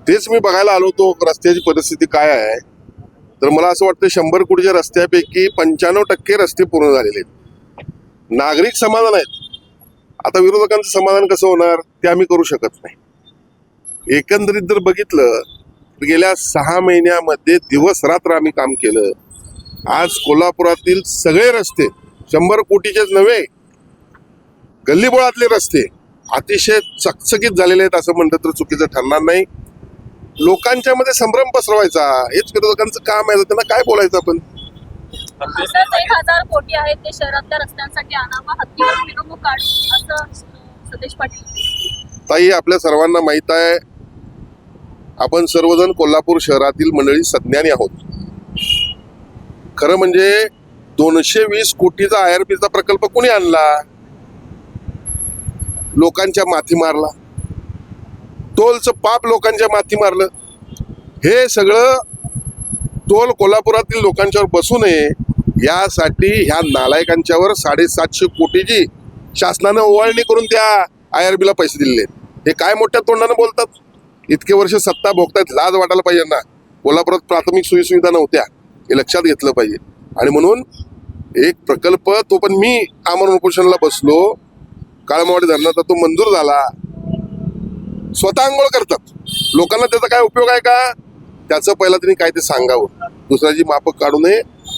तेच मी बघायला आलो होतो रस्त्याची परिस्थिती काय आहे. तर मला असं वाटतं 100 कोटीच्या रस्त्यापैकी 95% रस्ते पूर्ण झालेले आहेत. नागरिक समाधान आहेत. आता विरोधकांचं समाधान कसं होणार ते आम्ही करू शकत नाही. एकंदरीत जर बघितलं तर गेल्या 6 महिन्यामध्ये दिवस रात्र आम्ही काम केलं. आज कोल्हापुरातील सगळे रस्ते 100 कोटीचेच नव्हे, गल्लीबोळातले रस्ते अतिशय चकचकीत झालेले आहेत असं म्हटलं तर चुकीचं ठरणार नाही. लोकांच्या मध्ये संभ्रम पसरवायचा हेच विरोधकांचं काम आहे. त्यांना काय बोलायचं आपण. असंच 1000 कोटी आहेत ते शहरातल्या रस्त्यांसाठी आणावं, हत्तीवर मिरवणूक काढू असं सतेज पाटील. ताई, आपल्या सर्वांना माहित आहे आपण सर्वजण कोल्हापूर शहरातील मंडळी सज्ञानी आहोत. खरं म्हणजे 220 कोटीचा IRP चा प्रकल्प कोणी आणला? लोकांच्या माथी मारला. टोलचं पाप लोकांच्या माथी मारलं. हे सगळं टोल कोल्हापुरातील लोकांच्यावर बसू नये यासाठी ह्या नालायकांच्यावर 750 कोटीची शासनानं ओवाळणी करून त्या IRP ला पैसे दिलेले. हे काय मोठ्या तोंडानं बोलतात. इतके वर्ष सत्ता भोगतायत, लाज वाटायला पाहिजे ना. कोल्हापुरात प्राथमिक सोयीसुविधा नव्हत्या, हे लक्षात घेतलं पाहिजे. आणि म्हणून एक प्रकल्प तो पण मी आमरण उपोषणाला बसलो, काळमावाडी धरणाचा तो मंजूर झाला. स्वतः आंघोळ करतात. लोकांना त्याचा काय उपयोग आहे का? त्याचं पहिला त्यांनी काय ते सांगावं. दुसऱ्याची मापक काढू नये.